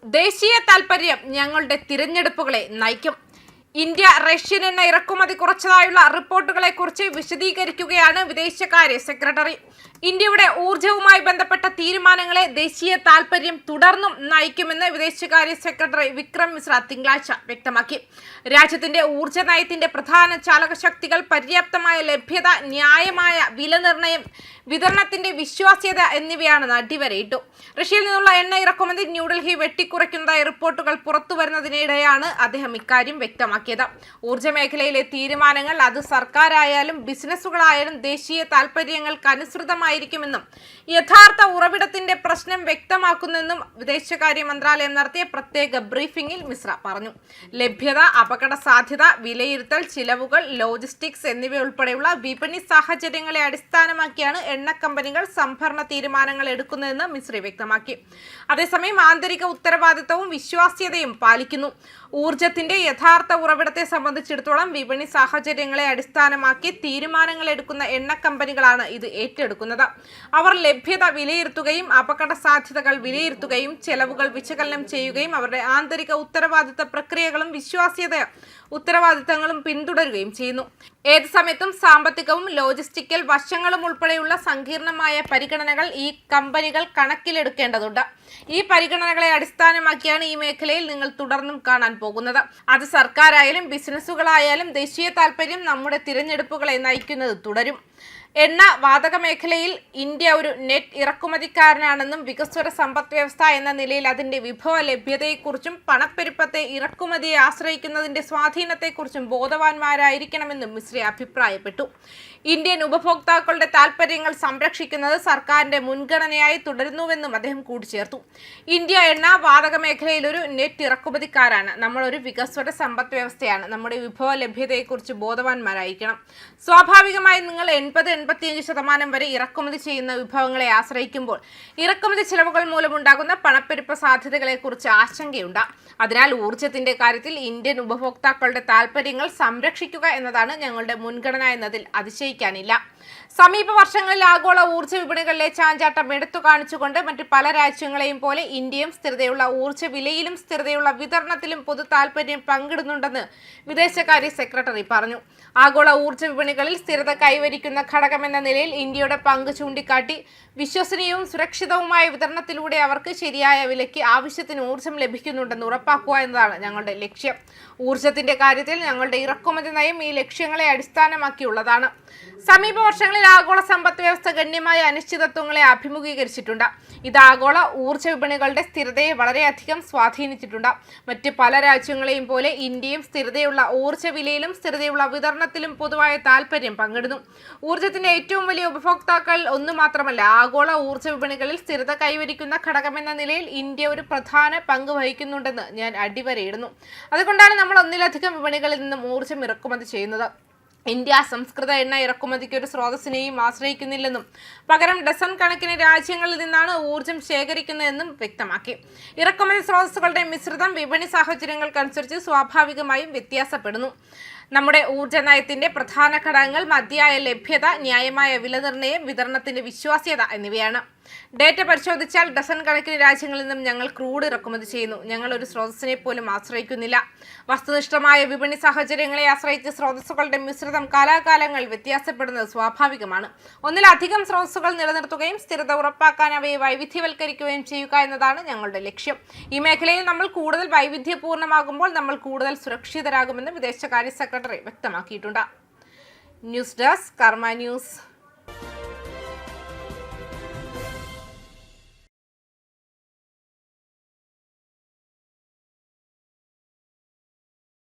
ദേശീയ താൽപര്യം ഞങ്ങളുടെ തിരഞ്ഞെടുപ്പുകളെ നയിക്കും. ഇന്ത്യ റഷ്യൻ എണ്ണ ഇറക്കുമതി കുറച്ചതായുള്ള റിപ്പോർട്ടുകളെക്കുറിച്ച് വിശദീകരിക്കുകയാണ് വിദേശകാര്യ സെക്രട്ടറി. ഇന്ത്യയുടെ ഊർജവുമായി ബന്ധപ്പെട്ട തീരുമാനങ്ങളെ ദേശീയ താൽപര്യം തുടർന്നും നയിക്കുമെന്ന് വിദേശകാര്യ സെക്രട്ടറി വിക്രം മിശ്ര തിങ്കളാഴ്ച വ്യക്തമാക്കി. രാജ്യത്തിന്റെ ഊർജ നയത്തിന്റെ പ്രധാന ചാലകശക്തികൾ പര്യാപ്തമായ ലഭ്യത, ന്യായമായ വില നിർണ്ണയം, വിതരണത്തിന്റെ വിശ്വാസ്യത എന്നിവയാണെന്ന് അടിവരയിട്ടു. റഷ്യയിൽ നിന്നുള്ള എണ്ണ ഇറക്കുമതി ന്യൂഡൽഹി വെട്ടിക്കുറയ്ക്കുന്നതായി റിപ്പോർട്ടുകൾ പുറത്തുവരുന്നതിനിടെയാണ് അദ്ദേഹം ഇക്കാര്യം വ്യക്തമാക്കിയത്. ഊർജ മേഖലയിലെ തീരുമാനങ്ങൾ അത് സർക്കാരായാലും ബിസിനസ്സുകളായാലും ദേശീയ താൽപര്യങ്ങൾക്ക് അനുസൃതമായിരിക്കുമെന്നും യഥാർത്ഥ ഉറവിടത്തിന്റെ പ്രശ്നം വ്യക്തമാക്കുന്നെന്നും വിദേശകാര്യ മന്ത്രാലയം നടത്തിയ പ്രത്യേക ബ്രീഫിംഗിൽ മിശ്ര പറഞ്ഞു. ലഭ്യത, അപകട സാധ്യത വിലയിരുത്തൽ, ചിലവുകൾ, ലോജിസ്റ്റിക്സ് എന്നിവയുൾപ്പെടെയുള്ള വിപണി സാഹചര്യങ്ങളെ അടിസ്ഥാനമാക്കിയാണ് എണ്ണ കമ്പനികൾ സംഭരണ തീരുമാനങ്ങൾ എടുക്കുന്നതെന്ന് മിശ്ര വ്യക്തമാക്കി. അതേസമയം ആന്തരിക ഉത്തരവാദിത്തവും വിശ്വാസ്യതയും പാലിക്കുന്നു. ഊർജത്തിന്റെ യഥാർത്ഥ ഉറവിടത്തെ സംബന്ധിച്ചിടത്തോളം വിപണി സാഹചര്യങ്ങളെ അടിസ്ഥാനമാക്കി തീരുമാനങ്ങൾ എടുക്കുന്ന എണ്ണ കമ്പനികളാണ് ഇത് ഏറ്റെടുക്കുന്നത്. അവർ ലഭ്യത വിലയിരുത്തുകയും അപകട സാധ്യതകൾ വിലയിരുത്തുകയും ചെലവുകൾ വിശകലനം ചെയ്യുകയും അവരുടെ ആന്തരിക ഉത്തരവാദിത്ത പ്രക്രിയകളും വിശ്വാസ്യത ഉത്തരവാദിത്തങ്ങളും പിന്തുടരുകയും ചെയ്യുന്നു. ഏത് സമയത്തും സാമ്പത്തികവും ലോജിസ്റ്റിക്കൽ വശങ്ങളും ഉൾപ്പെടെയുള്ള സങ്കീർണമായ പരിഗണനകൾ ഈ കമ്പനികൾ കണക്കിലെടുക്കേണ്ടതുണ്ട്. ഈ പരിഗണനകളെ അടിസ്ഥാനമാക്കിയാണ് ഈ മേഖലയിൽ നിങ്ങൾ തുടർന്നും കാണാൻ പോകുന്നത്. അത് സർക്കാരായാലും ബിസിനസ്സുകളായാലും ദേശീയ താൽപര്യം നമ്മുടെ തിരഞ്ഞെടുപ്പുകളെ നയിക്കുന്നത് തുടരും. എണ്ണ വാതക മേഖലയിൽ ഇന്ത്യ ഒരു നെറ്റ് ഇറക്കുമതിക്കാരനാണെന്നും വികസ്വര സമ്പദ് വ്യവസ്ഥ എന്ന നിലയിൽ അതിന്റെ വിഭവ ലഭ്യതയെക്കുറിച്ചും പണപ്പെരുപ്പത്തെ ഇറക്കുമതിയെ ആശ്രയിക്കുന്നതിന്റെ സ്വാധീനത്തെക്കുറിച്ചും ബോധവാന്മാരായിരിക്കണമെന്നും മിശ്ര അഭിപ്രായപ്പെട്ടു. ഇന്ത്യൻ ഉപഭോക്താക്കളുടെ താൽപര്യങ്ങൾ സംരക്ഷിക്കുന്നത് സർക്കാരിന്റെ മുൻഗണനയായി തുടരുന്നുവെന്നും അദ്ദേഹം കൂട്ടിച്ചേർത്തു. ഇന്ത്യ എണ്ണ വാതക മേഖലയിൽ ഒരു നെറ്റ് ഇറക്കുമതിക്കാരാണ്. നമ്മളൊരു വികസ്വര സമ്പദ് വ്യവസ്ഥയാണ്. നമ്മുടെ വിഭവ ലഭ്യതയെക്കുറിച്ച് ബോധവാന്മാരായിരിക്കണം. സ്വാഭാവികമായി നിങ്ങൾ 80-85% വരെ ഇറക്കുമതി ചെയ്യുന്ന വിഭവങ്ങളെ ആശ്രയിക്കുമ്പോൾ ഇറക്കുമതി ചെലവുകൾ മൂലമുണ്ടാകുന്ന പണപ്പെരുപ്പ സാധ്യതകളെക്കുറിച്ച് ആശങ്കയുണ്ട്. അതിനാൽ ഊർജത്തിന്റെ കാര്യത്തിൽ ഇന്ത്യൻ ഉപഭോക്താക്കളുടെ താൽപര്യങ്ങൾ സംരക്ഷിക്കുക എന്നതാണ് ഞങ്ങളുടെ മുൻഗണന എന്നതിൽ അതിശയിക്കാനില്ല. സമീപ വർഷങ്ങളിൽ ആഗോള ഊർജ്ജ വിപണികളിലെ ചാഞ്ചാട്ടം എടുത്തു കാണിച്ചുകൊണ്ട് മറ്റ് പല രാജ്യങ്ങളെയും പോലെ ഇന്ത്യയും സ്ഥിരതയുള്ള ഊർജ്ജ വിലയിലും സ്ഥിരതയുള്ള വിതരണത്തിലും പൊതു താൽപര്യം പങ്കിടുന്നുണ്ടെന്ന് വിദേശകാര്യ സെക്രട്ടറി പറഞ്ഞു. ആഗോള ഊർജ്ജ വിപണികളിൽ സ്ഥിരത കൈവരിക്കുന്ന ഘടകമെന്ന നിലയിൽ ഇന്ത്യയുടെ പങ്ക് ചൂണ്ടിക്കാട്ടി വിശ്വസനീയവും സുരക്ഷിതവുമായ വിതരണത്തിലൂടെ അവർക്ക് ശരിയായ വിലയ്ക്ക് ആവശ്യത്തിന് ഊർജ്ജം ലഭിക്കുന്നുണ്ടെന്ന് ഉറപ്പാക്കുക എന്നതാണ് ഞങ്ങളുടെ ലക്ഷ്യം. ഊർജ്ജത്തിന്റെ കാര്യത്തിൽ ഞങ്ങളുടെ ഇറക്കുമതി നയം ഈ ലക്ഷ്യങ്ങളെ അടിസ്ഥാനമാക്കിയുള്ളതാണ്. സമീപ വർഷങ്ങളിൽ ആഗോള സമ്പദ് വ്യവസ്ഥ ഗണ്യമായ അനിശ്ചിതത്വങ്ങളെ അഭിമുഖീകരിച്ചിട്ടുണ്ട്. ഇത് ആഗോള ഊർജ്ജ വിപണികളുടെ സ്ഥിരതയെ വളരെയധികം സ്വാധീനിച്ചിട്ടുണ്ട്. മറ്റ് പല രാജ്യങ്ങളെയും പോലെ ഇന്ത്യയും സ്ഥിരതയുള്ള ഊർജ്ജ വിലയിലും സ്ഥിരതയുള്ള വിതരണത്തിലും പൊതുവായ താൽപര്യം പങ്കിടുന്നു. ഊർജ്ജത്തിന്റെ ഏറ്റവും വലിയ ഉപഭോക്താക്കൾ ഒന്നു മാത്രമല്ല, ആഗോള ഊർജ്ജ വിപണികളിൽ സ്ഥിരത കൈവരിക്കുന്ന ഘടകമെന്ന നിലയിൽ ഇന്ത്യ ഒരു പ്രധാന പങ്ക് വഹിക്കുന്നുണ്ടെന്ന് ഞാൻ അടിവരയിടുന്നു. അതുകൊണ്ടാണ് നമ്മൾ ഒന്നിലധികം വിപണികളിൽ നിന്നും ഊർജ്ജം ഇറക്കുമതി ചെയ്യുന്നത്. ഇന്ത്യ അസംസ്കൃത എണ്ണ ഇറക്കുമതിക്ക് ഒരു സ്രോതസ്സിനെയും ആശ്രയിക്കുന്നില്ലെന്നും പകരം ഡസൻ കണക്കിന് രാജ്യങ്ങളിൽ നിന്നാണ് ഊർജ്ജം ശേഖരിക്കുന്നതെന്നും വ്യക്തമാക്കി. ഇറക്കുമതി സ്രോതസ്സുകളുടെ മിശ്രിതം വിപണി സാഹചര്യങ്ങൾക്കനുസരിച്ച് സ്വാഭാവികമായും വ്യത്യാസപ്പെടുന്നു. നമ്മുടെ ഊർജ്ജ നയത്തിന്റെ പ്രധാന ഘടകങ്ങൾ മതിയായ ലഭ്യത, ന്യായമായ വില നിർണ്ണയം, വിതരണത്തിന്റെ വിശ്വാസ്യത എന്നിവയാണ്. ഡേറ്റ പരിശോധിച്ചാൽ ഡസൻ കണക്കിന് രാജ്യങ്ങളിൽ നിന്നും ഞങ്ങൾ ക്രൂഡ് ഇറക്കുമതി ചെയ്യുന്നു. ഞങ്ങൾ ഒരു സ്രോതസ്സിനെ പോലും ആശ്രയിക്കുന്നില്ല. വസ്തുനിഷ്ഠമായ വിപണി സാഹചര്യങ്ങളെ ആശ്രയിച്ച് സ്രോതസ്സുകളുടെ മിശ്രിതം കാലാകാലങ്ങൾ വ്യത്യാസപ്പെടുന്നത് സ്വാഭാവികമാണ്. ഒന്നിലധികം സ്രോതസ്സുകൾ നിലനിർത്തുകയും സ്ഥിരത ഉറപ്പാക്കാൻ അവയെ വൈവിധ്യവൽക്കരിക്കുകയും ചെയ്യുക എന്നതാണ് ഞങ്ങളുടെ ലക്ഷ്യം. ഈ മേഖലയിൽ നമ്മൾ കൂടുതൽ വൈവിധ്യപൂർണ്ണമാകുമ്പോൾ നമ്മൾ കൂടുതൽ സുരക്ഷിതരാകുമെന്ന് വിദേശകാര്യ സെക്രട്ടറി വ്യക്തമാക്കിയിട്ടുണ്ട്. ന്യൂസ് ഡെസ്ക് കർമ്മ ന്യൂസ്.